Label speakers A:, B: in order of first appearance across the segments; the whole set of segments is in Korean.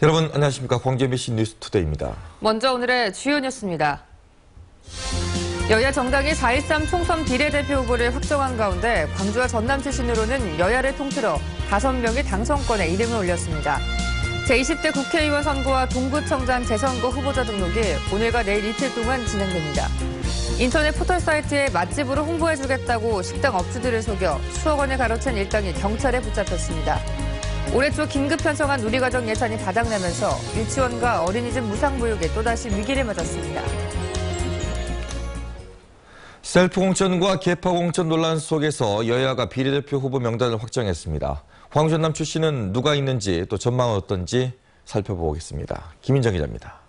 A: 여러분 안녕하십니까. 광주 뉴스투데이입니다.
B: 먼저 오늘의 주요 뉴스입니다. 여야 정당이 4.13 총선 비례대표 후보를 확정한 가운데 광주와 전남 출신으로는 여야를 통틀어 5명이 당선권에 이름을 올렸습니다. 제20대 국회의원 선거와 동구청장 재선거 후보자 등록이 오늘과 내일 이틀 동안 진행됩니다. 인터넷 포털 사이트에 맛집으로 홍보해주겠다고 식당 업주들을 속여 수억 원을 가로챈 일당이 경찰에 붙잡혔습니다. 올해 초 긴급 편성한 누리과정 예산이 바닥나면서 유치원과 어린이집 무상보육에 또다시 위기를 맞았습니다.
A: 셀프 공천과 개파 공천 논란 속에서 여야가 비례대표 후보 명단을 확정했습니다. 광주 전남 출신은 누가 있는지 또 전망은 어떤지 살펴보겠습니다. 김인정 기자입니다.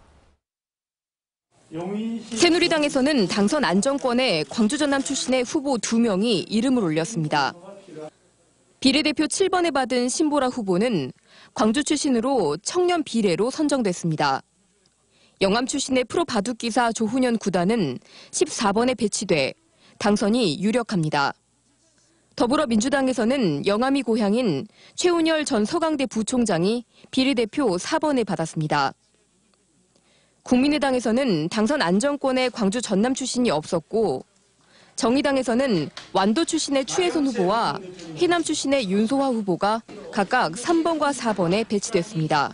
C: 새누리당에서는 당선 안정권에 광주 전남 출신의 후보 2명이 이름을 올렸습니다. 비례대표 7번에 받은 신보라 후보는 광주 출신으로 청년 비례로 선정됐습니다. 영암 출신의 프로 바둑기사 조훈현 구단은 14번에 배치돼 당선이 유력합니다. 더불어민주당에서는 영암이 고향인 최운열 전 서강대 부총장이 비례대표 4번에 받았습니다. 국민의당에서는 당선 안정권에 광주 전남 출신이 없었고 정의당에서는 완도 출신의 추혜선 후보와 해남 출신의 윤소화 후보가 각각 3번과 4번에 배치됐습니다.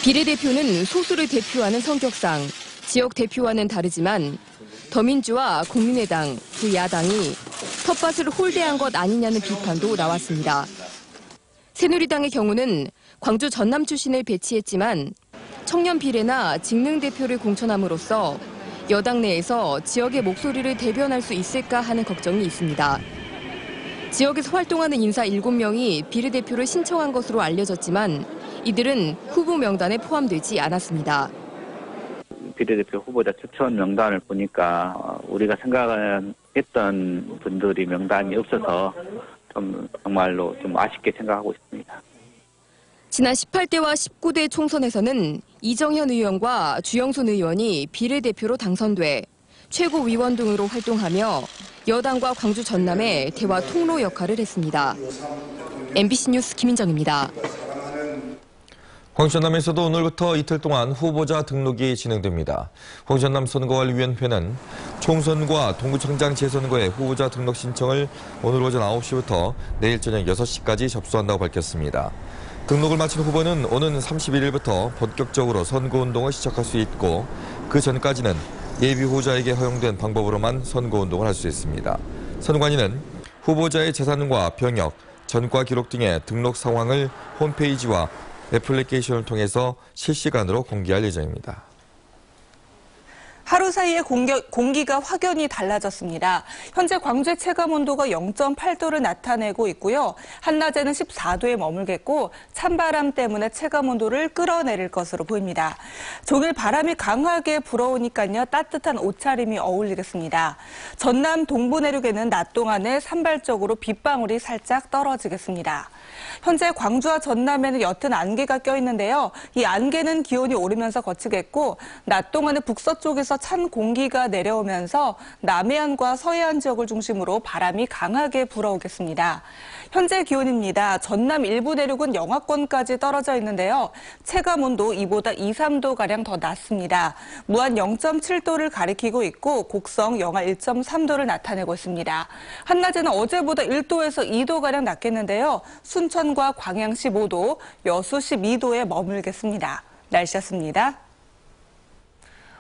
C: 비례대표는 소수를 대표하는 성격상 지역 대표와는 다르지만 더민주와 국민의당 두 야당이 텃밭을 홀대한 것 아니냐는 비판도 나왔습니다. 새누리당의 경우는 광주 전남 출신을 배치했지만 청년 비례나 직능 대표를 공천함으로써 여당 내에서 지역의 목소리를 대변할 수 있을까 하는 걱정이 있습니다. 지역에서 활동하는 인사 7명이 비례대표를 신청한 것으로 알려졌지만 이들은 후보 명단에 포함되지 않았습니다.
D: 비례대표 후보자 추천 명단을 보니까 우리가 생각했던 분들이 명단이 없어서 정말로 아쉽게 생각하고 있습니다.
C: 지난 18대와 19대 총선에서는 이정현 의원과 주영순 의원이 비례대표로 당선돼 최고위원 등으로 활동하며 여당과 광주 전남의 대화 통로 역할을 했습니다. MBC 뉴스 김인정입니다.
A: 광주 전남에서도 오늘부터 이틀 동안 후보자 등록이 진행됩니다. 광주 전남 선거관리위원회는 총선과 동구청장 재선거의 후보자 등록 신청을 오늘 오전 9시부터 내일 저녁 6시까지 접수한다고 밝혔습니다. 등록을 마친 후보는 오는 31일부터 본격적으로 선거운동을 시작할 수 있고 그 전까지는 예비 후보자에게 허용된 방법으로만 선거운동을 할 수 있습니다. 선관위는 후보자의 재산과 병역, 전과 기록 등의 등록 상황을 홈페이지와 애플리케이션을 통해서 실시간으로 공개할 예정입니다.
E: 하루 사이에 공기가 확연히 달라졌습니다. 현재 광주의 체감온도가 0.8도를 나타내고 있고요. 한낮에는 14도에 머물겠고 찬바람 때문에 체감온도를 끌어내릴 것으로 보입니다. 종일 바람이 강하게 불어오니까요. 따뜻한 옷차림이 어울리겠습니다. 전남 동부 내륙에는 낮 동안에 산발적으로 빗방울이 살짝 떨어지겠습니다. 현재 광주와 전남에는 옅은 안개가 껴있는데요. 이 안개는 기온이 오르면서 거치겠고 낮 동안에 북서쪽에서 찬 공기가 내려오면서 남해안과 서해안 지역을 중심으로 바람이 강하게 불어오겠습니다. 현재 기온입니다. 전남 일부 내륙은 영하권까지 떨어져 있는데요. 체감온도 이보다 2, 3도가량 더 낮습니다. 무한 0.7도를 가리키고 있고 곡성 영하 1.3도를 나타내고 있습니다. 한낮에는 어제보다 1도에서 2도가량 낮겠는데요. 순천과 광양 15도, 여수 12도에 머물겠습니다. 날씨였습니다.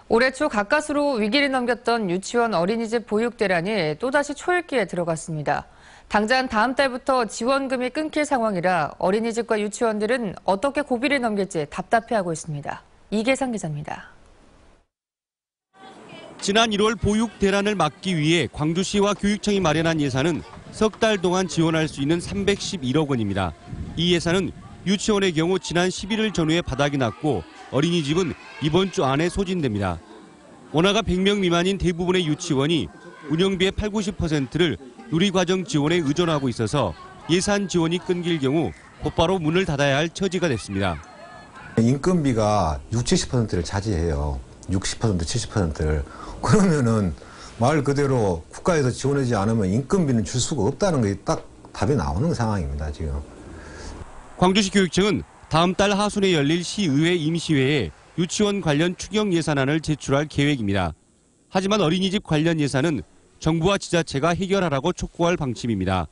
B: 올해 초 가까스로 위기를 넘겼던 유치원 어린이집 보육 대란이 또다시 초읽기에 들어갔습니다. 당장 다음 달부터 지원금이 끊길 상황이라 어린이집과 유치원들은 어떻게 고비를 넘길지 답답해하고 있습니다. 이계상 기자입니다.
F: 지난 1월 보육 대란을 막기 위해 광주시와 교육청이 마련한 예산은 석 달 동안 지원할 수 있는 311억 원입니다. 이 예산은 유치원의 경우 지난 11일 전후에 바닥이 났고 어린이집은 이번 주 안에 소진됩니다. 원화가 100명 미만인 대부분의 유치원이 운영비의 80~90%를 누리과정 지원에 의존하고 있어서 예산 지원이 끊길 경우 곧바로 문을 닫아야 할 처지가 됐습니다.
G: 인건비가 60~70%를 차지해요. 60%, 70%를. 그러면은 말 그대로 국가에서 지원하지 않으면 인건비는 줄 수가 없다는 게 딱 답이 나오는 상황입니다, 지금.
F: 광주시 교육청은 다음 달 하순에 열릴 시의회 임시회에 유치원 관련 추경 예산안을 제출할 계획입니다. 하지만 어린이집 관련 예산은 정부와 지자체가 해결하라고 촉구할 방침입니다.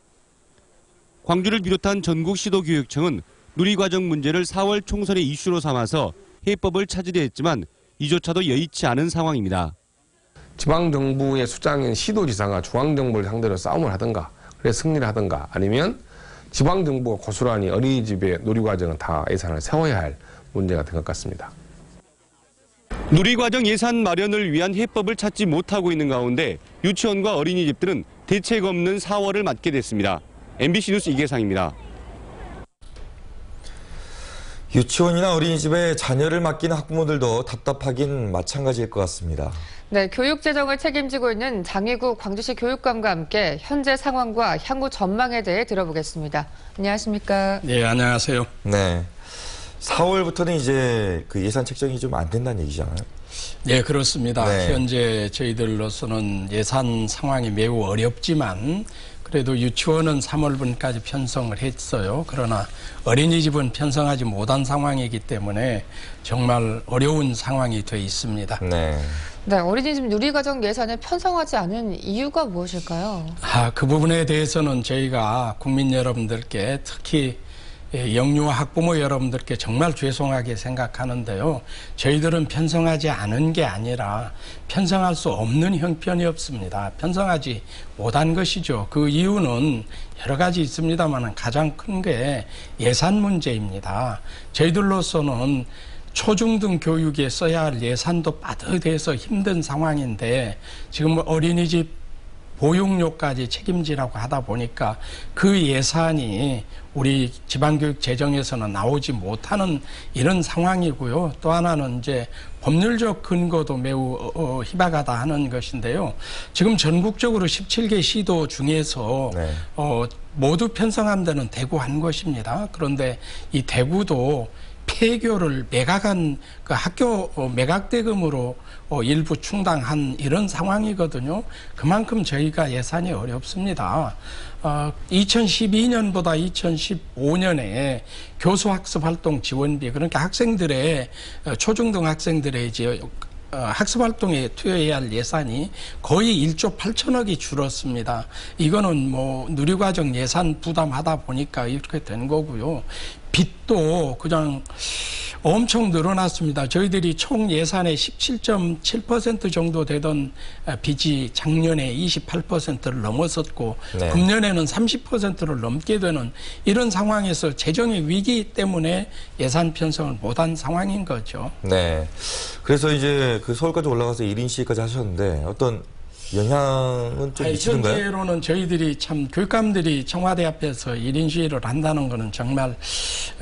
F: 광주를 비롯한 전국 시도교육청은 누리과정 문제를 4월 총선의 이슈로 삼아서 해법을 찾으려 했지만 이조차도 여의치 않은 상황입니다.
H: 지방정부의 수장인 시도지사가 중앙정부를 상대로 싸움을 하든가, 그래 승리를 하든가, 아니면 지방정부가 고스란히 어린이집의 누리과정은 다 예산을 세워야 할 문제가 된 것 같습니다.
F: 누리과정 예산 마련을 위한 해법을 찾지 못하고 있는 가운데 유치원과 어린이집들은 대책 없는 4월을 맞게 됐습니다. MBC 뉴스 이계상입니다.
A: 유치원이나 어린이집에 자녀를 맡기는 학부모들도 답답하긴 마찬가지일 것 같습니다.
B: 네, 교육 재정을 책임지고 있는 장희구 광주시 교육감과 함께 현재 상황과 향후 전망에 대해 들어보겠습니다. 안녕하십니까?
I: 네, 안녕하세요.
A: 네. 4월부터는 이제 그 예산 책정이 좀 안 된다는 얘기잖아요.
I: 네, 그렇습니다.
A: 네.
I: 현재 저희들로서는 예산 상황이 매우 어렵지만 그래도 유치원은 3월분까지 편성을 했어요. 그러나 어린이집은 편성하지 못한 상황이기 때문에 정말 어려운 상황이 돼 있습니다.
A: 네.
B: 네, 어린이집 누리과정 예산을 편성하지 않은 이유가 무엇일까요?
I: 그 부분에 대해서는 저희가 국민 여러분들께 특히 영유아 학부모 여러분들께 정말 죄송하게 생각하는데요. 저희들은 편성하지 않은 게 아니라 편성할 수 없는 형편이 없습니다. 편성하지 못한 것이죠. 그 이유는 여러 가지 있습니다만 가장 큰 게 예산 문제입니다. 저희들로서는 초중등 교육에 써야 할 예산도 빠듯해서 힘든 상황인데 지금 어린이집 보육료까지 책임지라고 하다 보니까 그 예산이 우리 지방교육 재정에서는 나오지 못하는 이런 상황이고요. 또 하나는 이제 법률적 근거도 매우 희박하다 하는 것인데요. 지금 전국적으로 17개 시도 중에서
A: 네.
I: 모두 편성한 데는 대구 한 곳입니다. 그런데 이 대구도 폐교를 매각한 그 학교 매각대금으로 일부 충당한 이런 상황이거든요. 그만큼 저희가 예산이 어렵습니다. 2012년보다 2015년에 교수학습활동 지원비, 그러니까 학생들의 초중등 학생들의 이제 학습활동에 투여해야 할 예산이 거의 1조 8천억이 줄었습니다. 이거는 뭐 누리과정 예산 부담하다 보니까 이렇게 된 거고요. 빚도 그냥 엄청 늘어났습니다. 저희들이 총 예산의 17.7% 정도 되던 빚이 작년에 28%를 넘었었고
A: 네.
I: 금년에는 30%를 넘게 되는 이런 상황에서 재정의 위기 때문에 예산 편성을 못한 상황인 거죠.
A: 네. 그래서 이제 그 서울까지 올라가서 1인 시위까지 하셨는데 어떤 영향은 좀 미치는가요?
I: 현재로는 저희들이 참 교육감들이 청와대 앞에서 1인 시위를 한다는 것은 정말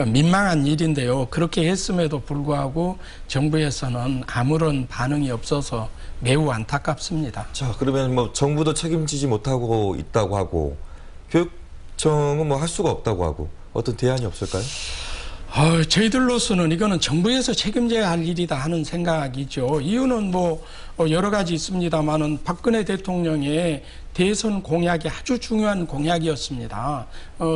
I: 민망한 일인데요. 그렇게 했음에도 불구하고 정부에서는 아무런 반응이 없어서 매우 안타깝습니다.
A: 자, 그러면 뭐 정부도 책임지지 못하고 있다고 하고 교육청은 뭐 할 수가 없다고 하고 어떤 대안이 없을까요?
I: 저희들로서는 이거는 정부에서 책임져야 할 일이다 하는 생각이죠. 이유는 뭐 여러 가지 있습니다만은 박근혜 대통령의 대선 공약이 아주 중요한 공약이었습니다.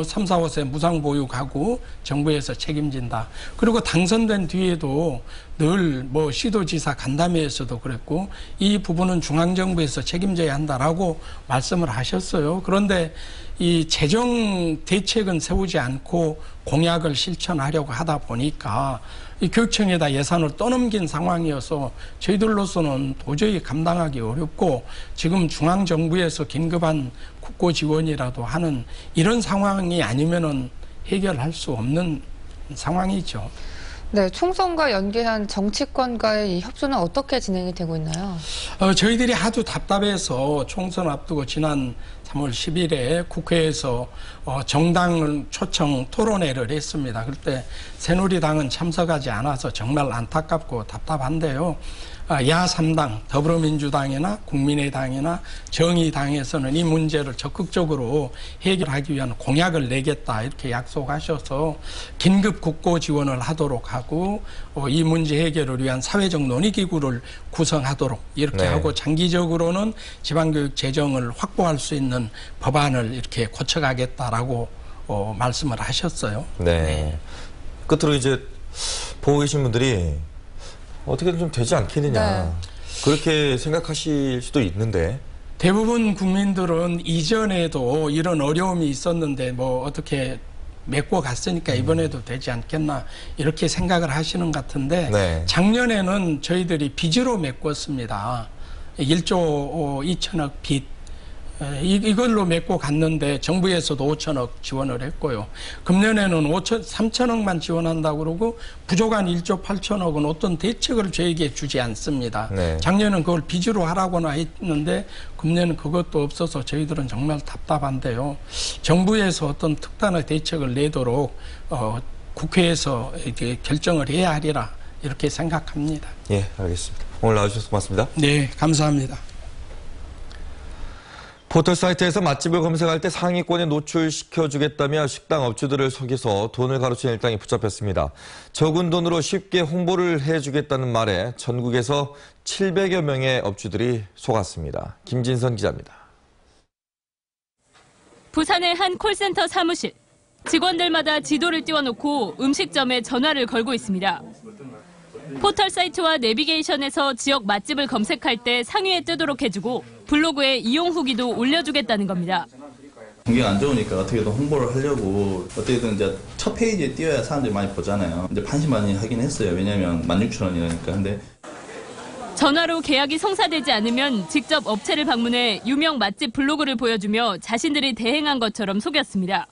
I: 3, 4, 5세 무상보육하고 정부에서 책임진다. 그리고 당선된 뒤에도 늘 뭐 시도지사 간담회에서도 그랬고 이 부분은 중앙정부에서 책임져야 한다라고 말씀을 하셨어요. 그런데 이 재정 대책은 세우지 않고 공약을 실천하려고 하다 보니까 이 교육청에다 예산을 떠넘긴 상황이어서 저희들로서는 도저히 감당하기 어렵고 지금 중앙정부에서 긴급한 국고 지원이라도 하는 이런 상황이 아니면은 해결할 수 없는 상황이죠.
B: 네, 총선과 연계한 정치권과의 이 협조는 어떻게 진행이 되고 있나요?
I: 저희들이 하도 답답해서 총선 앞두고 지난 3월 10일에 국회에서 정당 초청 토론회를 했습니다. 그때 새누리당은 참석하지 않아서 정말 안타깝고 답답한데요. 야 3당 더불어민주당이나 국민의당이나 정의당에서는 이 문제를 적극적으로 해결하기 위한 공약을 내겠다 이렇게 약속하셔서 긴급 국고 지원을 하도록 하고 이 문제 해결을 위한 사회적 논의기구를 구성하도록 이렇게
A: 네.
I: 하고 장기적으로는 지방교육 재정을 확보할 수 있는 법안을 이렇게 고쳐가겠다라고 말씀을 하셨어요.
A: 네. 끝으로 이제 보고 계신 분들이 어떻게든 좀 되지 않겠느냐.
E: 네.
A: 그렇게 생각하실 수도 있는데.
I: 대부분 국민들은 이전에도 이런 어려움이 있었는데 뭐 어떻게 메꿔 갔으니까 이번에도 되지 않겠나 이렇게 생각을 하시는 것 같은데
A: 네.
I: 작년에는 저희들이 빚으로 메꿨습니다. 1조 2천억 빚. 이걸로 메꿔 갔는데 정부에서도 5천억 지원을 했고요. 금년에는 3천억만 지원한다고 그러고 부족한 1조 8천억은 어떤 대책을 저에게 주지 않습니다.
A: 네.
I: 작년은 그걸 빚으로 하라고나 했는데 금년은 그것도 없어서 저희들은 정말 답답한데요. 정부에서 어떤 특단의 대책을 내도록 국회에서 이렇게 결정을 해야 하리라 이렇게 생각합니다.
A: 예, 알겠습니다. 오늘 나와주셔서 고맙습니다.
I: 네, 감사합니다.
A: 포털 사이트에서 맛집을 검색할 때 상위권에 노출시켜주겠다며 식당 업주들을 속여서 돈을 가로챈 일당이 붙잡혔습니다. 적은 돈으로 쉽게 홍보를 해주겠다는 말에 전국에서 700여 명의 업주들이 속았습니다. 김진선 기자입니다.
J: 부산의 한 콜센터 사무실. 직원들마다 지도를 띄워놓고 음식점에 전화를 걸고 있습니다. 포털 사이트와 내비게이션에서 지역 맛집을 검색할 때 상위에 뜨도록 해주고 블로그에 이용 후기도 올려주겠다는 겁니다.
K: 경기가 안 좋으니까 어떻게든 홍보를 하려고 어떻게든 이제 첫 페이지에 띄어야 사람들이 많이 보잖아요. 이제 반신반의 하긴 했어요. 왜냐면 16,000원이라니까. 근데
J: 전화로 계약이 성사되지 않으면 직접 업체를 방문해 유명 맛집 블로그를 보여주며 자신들이 대행한 것처럼 속였습니다.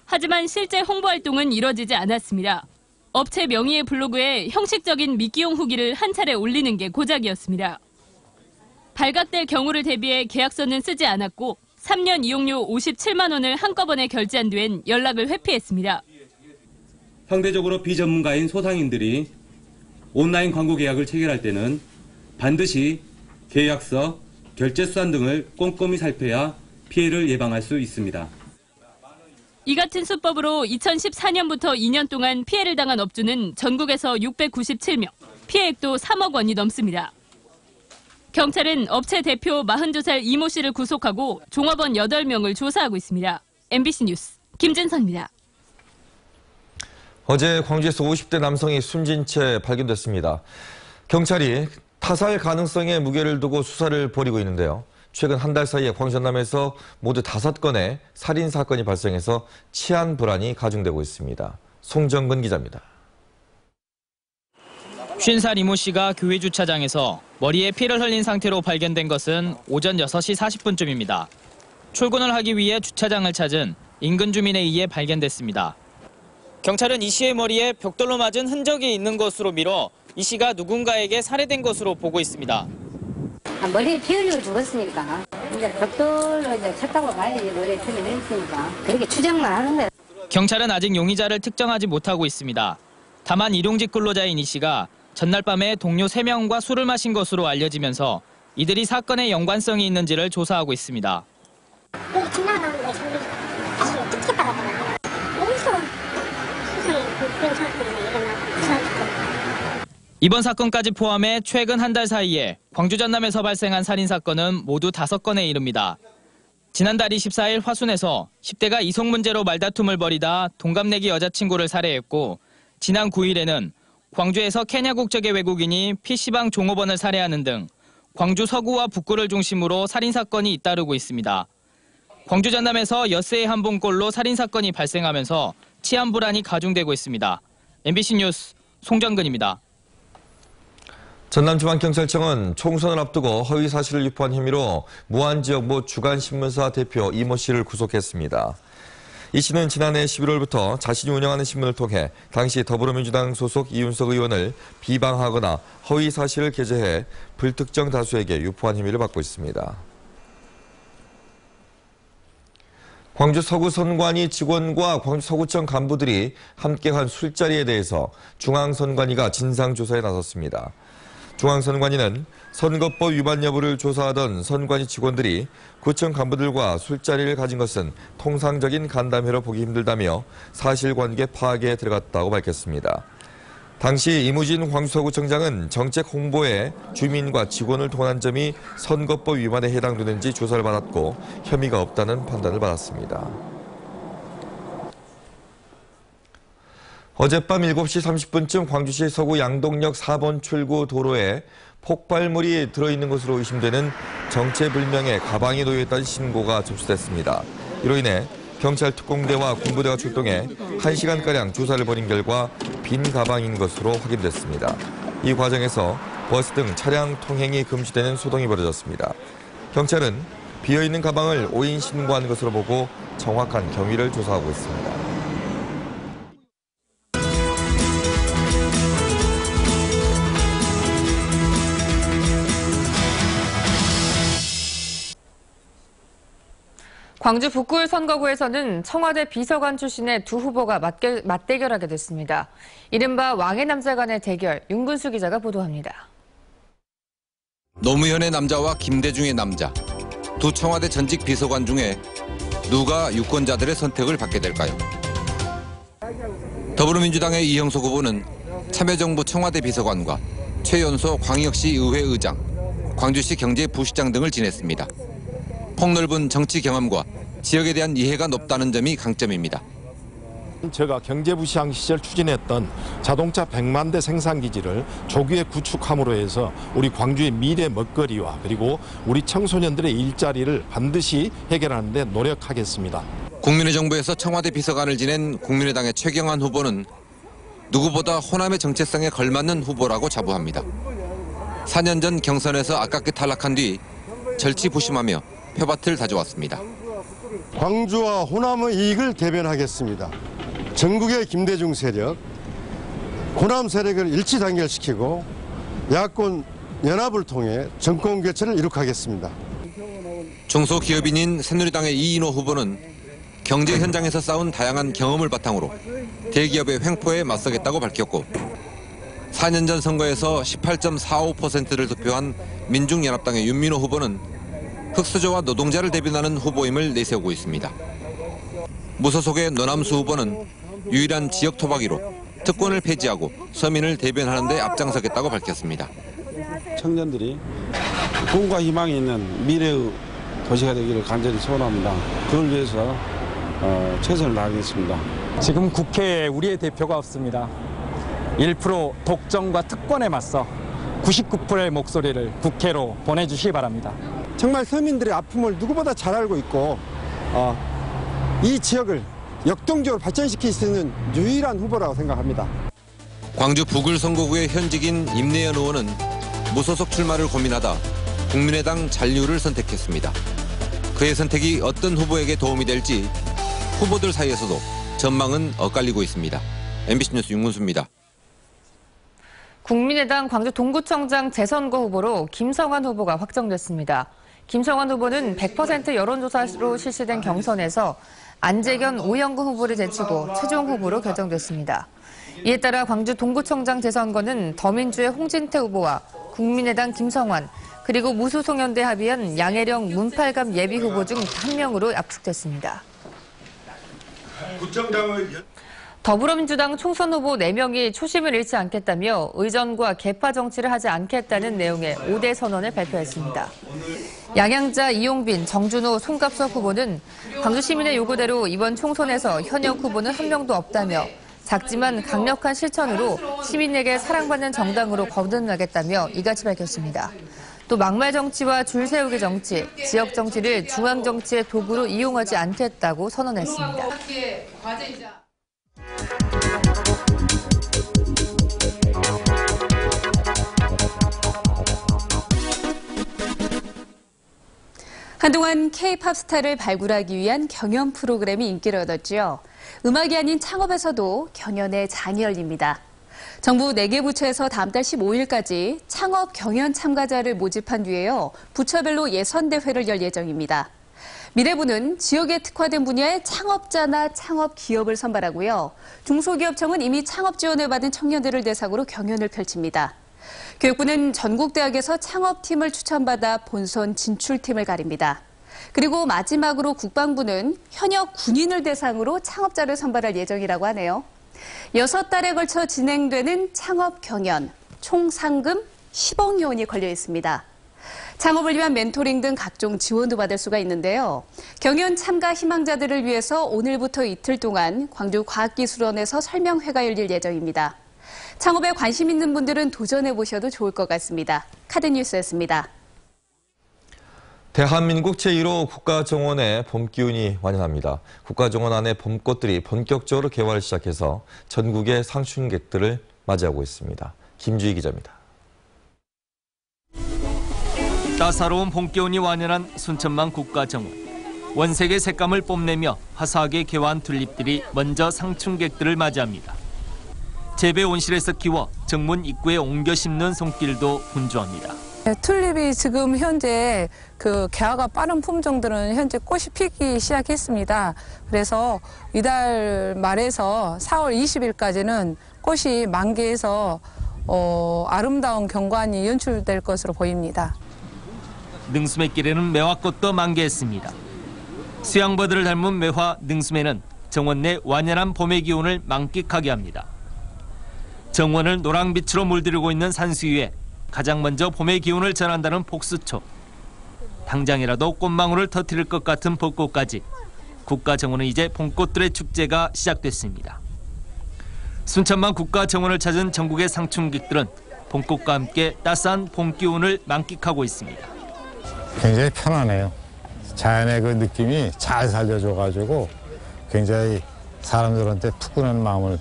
J: 하지만 실제 홍보 활동은 이뤄지지 않았습니다. 업체 명의의 블로그에 형식적인 미끼용 후기를 한 차례 올리는 게 고작이었습니다. 발각될 경우를 대비해 계약서는 쓰지 않았고 3년 이용료 57만 원을 한꺼번에 결제한 뒤엔 연락을 회피했습니다.
L: 상대적으로 비전문가인 소상인들이 온라인 광고 계약을 체결할 때는 반드시 계약서, 결제 수단 등을 꼼꼼히 살펴야 피해를 예방할 수 있습니다.
J: 이 같은 수법으로 2014년부터 2년 동안 피해를 당한 업주는 전국에서 697명, 피해액도 3억 원이 넘습니다. 경찰은 업체 대표 42살 이모 씨를 구속하고 종업원 8명을 조사하고 있습니다. MBC 뉴스 김진선입니다.
A: 어제 광주에서 50대 남성이 숨진 채 발견됐습니다. 경찰이 타살 가능성에 무게를 두고 수사를 벌이고 있는데요. 최근 한 달 사이에 광주 전남에서 모두 5건의 살인 사건이 발생해서 치안 불안이 가중되고 있습니다. 송정근 기자입니다.
M: 50살 이모 씨가 교회 주차장에서 머리에 피를 흘린 상태로 발견된 것은 오전 6시 40분쯤입니다. 출근을 하기 위해 주차장을 찾은 인근 주민에 의해 발견됐습니다. 경찰은 이 씨의 머리에 벽돌로 맞은 흔적이 있는 것으로 미뤄 이 씨가 누군가에게 살해된 것으로 보고 있습니다.
N: 머리에 피 흘리고 죽었으니까 이제 벽돌로 이제 쳤다고 봐야지. 머리에 피를 흘렸으니까 그렇게 추정만 하는 거예요.
M: 경찰은 아직 용의자를 특정하지 못하고 있습니다. 다만 일용직 근로자인 이 씨가 전날 밤에 동료 3명과 술을 마신 것으로 알려지면서 이들이 사건에 연관성이 있는지를 조사하고 있습니다.
N: 여기 지나가는데 사실 어떻게 받아가나 어디서 세상에 그런 사건이 일어나고
M: 이번 사건까지 포함해 최근 한 달 사이에 광주 전남에서 발생한 살인사건은 모두 5건에 이릅니다. 지난달 24일 화순에서 10대가 이속 문제로 말다툼을 벌이다 동갑내기 여자친구를 살해했고 지난 9일에는 광주에서 케냐 국적의 외국인이 PC방 종업원을 살해하는 등 광주 서구와 북구를 중심으로 살인사건이 잇따르고 있습니다. 광주 전남에서 엿새의 한 번꼴로 살인사건이 발생하면서 치안 불안이 가중되고 있습니다. MBC 뉴스 송정근입니다.
A: 전남지방경찰청은 총선을 앞두고 허위 사실을 유포한 혐의로 무안지역 모 주간신문사 대표 이모 씨를 구속했습니다. 이 씨는 지난해 11월부터 자신이 운영하는 신문을 통해 당시 더불어민주당 소속 이윤석 의원을 비방하거나 허위 사실을 게재해 불특정 다수에게 유포한 혐의를 받고 있습니다. 광주 서구선관위 직원과 광주 서구청 간부들이 함께한 술자리에 대해서 중앙선관위가 진상조사에 나섰습니다. 중앙선관위는 선거법 위반 여부를 조사하던 선관위 직원들이 구청 간부들과 술자리를 가진 것은 통상적인 간담회로 보기 힘들다며 사실관계 파악에 들어갔다고 밝혔습니다. 당시 이무진 광주서구청장은 정책 홍보에 주민과 직원을 통한 점이 선거법 위반에 해당되는지 조사를 받았고 혐의가 없다는 판단을 받았습니다. 어젯밤 7시 30분쯤 광주시 서구 양동역 4번 출구 도로에 폭발물이 들어있는 것으로 의심되는 정체불명의 가방이 놓여있다는 신고가 접수됐습니다. 이로 인해 경찰 특공대와 군부대가 출동해 1시간가량 조사를 벌인 결과 빈 가방인 것으로 확인됐습니다. 이 과정에서 버스 등 차량 통행이 금지되는 소동이 벌어졌습니다. 경찰은 비어있는 가방을 오인 신고한 것으로 보고 정확한 경위를 조사하고 있습니다.
B: 광주 북구을 선거구에서는 청와대 비서관 출신의 두 후보가 맞대결하게 됐습니다. 이른바 왕의 남자 간의 대결, 윤근수 기자가 보도합니다.
O: 노무현의 남자와 김대중의 남자, 두 청와대 전직 비서관 중에 누가 유권자들의 선택을 받게 될까요? 더불어민주당의 이형석 후보는 참여정부 청와대 비서관과 최연소 광역시 의회 의장, 광주시 경제부시장 등을 지냈습니다. 폭넓은 정치 경험과 지역에 대한 이해가 높다는 점이 강점입니다.
P: 제가 경제부시장 시절 추진했던 자동차 100만 대 생산기지를 조기에 구축함으로 해서 우리 광주의 미래 먹거리와 그리고 우리 청소년들의 일자리를 반드시 해결하는 데 노력하겠습니다.
O: 국민의 정부에서 청와대 비서관을 지낸 국민의당의 최경환 후보는 누구보다 호남의 정체성에 걸맞는 후보라고 자부합니다. 4년 전 경선에서 아깝게 탈락한 뒤 절치부심하며 표밭을 다져왔습니다.
Q: 광주와 호남의 이익을 대변하겠습니다. 전국의 김대중 세력, 호남 세력을 일치 단결시키고 야권 연합을 통해 정권 교체를 이룩하겠습니다.
O: 중소기업인인 새누리당의 이인호 후보는 경제 현장에서 쌓은 다양한 경험을 바탕으로 대기업의 횡포에 맞서겠다고 밝혔고 4년 전 선거에서 18.45%를 득표한 민중연합당의 윤민호 후보는 흑수저와 노동자를 대변하는 후보임을 내세우고 있습니다. 무소속의 노남수 후보는 유일한 지역 토박이로 특권을 폐지하고 서민을 대변하는 데 앞장서겠다고 밝혔습니다.
R: 청년들이 꿈과 희망이 있는 미래의 도시가 되기를 간절히 소원합니다. 그걸 위해서 최선을 다하겠습니다.
S: 지금 국회에 우리의 대표가 없습니다. 1% 독점과 특권에 맞서 99%의 목소리를 국회로 보내주시기 바랍니다.
Q: 정말 서민들의 아픔을 누구보다 잘 알고 있고 이 지역을 역동적으로 발전시킬 수 있는 유일한 후보라고 생각합니다.
O: 광주 북을 선거구의 현직인 임내연 의원은 무소속 출마를 고민하다 국민의당 잔류를 선택했습니다. 그의 선택이 어떤 후보에게 도움이 될지 후보들 사이에서도 전망은 엇갈리고 있습니다. MBC 뉴스 윤근수입니다.
B: 국민의당 광주 동구청장 재선거 후보로 김성환 후보가 확정됐습니다. 김성환 후보는 100% 여론조사로 실시된 경선에서 안재견, 오영근 후보를 제치고 최종 후보로 결정됐습니다. 이에 따라 광주 동구청장 재선거는 더민주의 홍진태 후보와 국민의당 김성환, 그리고 무소속연대 합의한 양혜령, 문팔갑 예비후보 중 한 명으로 압축됐습니다. 더불어민주당 총선 후보 4명이 초심을 잃지 않겠다며 의전과 계파 정치를 하지 않겠다는 내용의 5대 선언을 발표했습니다. 양양자, 이용빈, 정준호, 송갑석 후보는 광주 시민의 요구대로 이번 총선에서 현역 후보는 한 명도 없다며 작지만 강력한 실천으로 시민에게 사랑받는 정당으로 거듭나겠다며 이같이 밝혔습니다. 또 막말 정치와 줄 세우기 정치, 지역 정치를 중앙 정치의 도구로 이용하지 않겠다고 선언했습니다.
T: 한동안 K-팝 스타를 발굴하기 위한 경연 프로그램이 인기를 얻었죠. 음악이 아닌 창업에서도 경연의 장이 열립니다. 정부 4개 부처에서 다음 달 15일까지 창업 경연 참가자를 모집한 뒤에요. 부처별로 예선대회를 열 예정입니다. 미래부는 지역에 특화된 분야의 창업자나 창업기업을 선발하고요. 중소기업청은 이미 창업 지원을 받은 청년들을 대상으로 경연을 펼칩니다. 교육부는 전국대학에서 창업팀을 추천받아 본선 진출팀을 가립니다. 그리고 마지막으로 국방부는 현역 군인을 대상으로 창업자를 선발할 예정이라고 하네요. 6달에 걸쳐 진행되는 창업 경연, 총 상금 10억여 원이 걸려 있습니다. 창업을 위한 멘토링 등 각종 지원도 받을 수가 있는데요. 경연 참가 희망자들을 위해서 오늘부터 이틀 동안 광주과학기술원에서 설명회가 열릴 예정입니다. 창업에 관심 있는 분들은 도전해보셔도 좋을 것 같습니다. 카드뉴스였습니다.
A: 대한민국 제1호 국가정원의 봄기운이 완연합니다. 국가정원 안의 봄꽃들이 본격적으로 개화를 시작해서 전국의 상춘객들을 맞이하고 있습니다. 김주희 기자입니다.
U: 따사로운 봄기운이 완연한 순천만 국가정원. 원색의 색감을 뽐내며 화사하게 개화한 튤립들이 먼저 상춘객들을 맞이합니다. 재배 온실에서 키워 정문 입구에 옮겨 심는 손길도 분주합니다.
V: 튤립이 지금 현재 개화가 빠른 품종들은 현재 꽃이 피기 시작했습니다. 그래서 이달 말에서 4월 20일까지는 꽃이 만개해서 아름다운 경관이 연출될 것으로 보입니다.
U: 능수매길에는 매화꽃도 만개했습니다. 수양버들을 닮은 매화 능수매는 정원 내 완연한 봄의 기운을 만끽하게 합니다. 정원을 노랑빛으로 물들이고 있는 산수 위에 가장 먼저 봄의 기운을 전한다는 복수초. 당장이라도 꽃망울을 터뜨릴 것 같은 벚꽃까지 국가정원은 이제 봄꽃들의 축제가 시작됐습니다. 순천만 국가정원을 찾은 전국의 상춘객들은 봄꽃과 함께 따스한 봄 기운을 만끽하고 있습니다.
W: 굉장히 편안해요. 자연의 그 느낌이 잘 살려줘가지고 굉장히 사람들한테 푸근한 마음을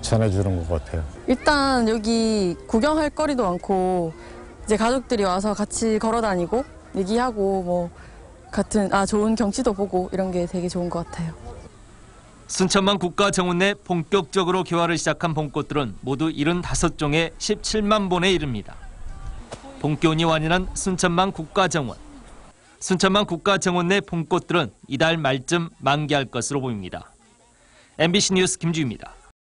W: 전해주는 것 같아요.
X: 일단 여기 구경할 거리도 많고 이제 가족들이 와서 같이 걸어 다니고 얘기하고 좋은 경치도 보고 이런 게 되게 좋은 것 같아요.
U: 순천만 국가정원 내 본격적으로 개화를 시작한 봄꽃들은 모두 75종에 17만 본에 이릅니다. 봄기운이 완연한 순천만 국가정원. 순천만 국가정원 내 봄꽃들은 이달 말쯤 만개할 것으로 보입니다. MBC 뉴스 김주희입니다.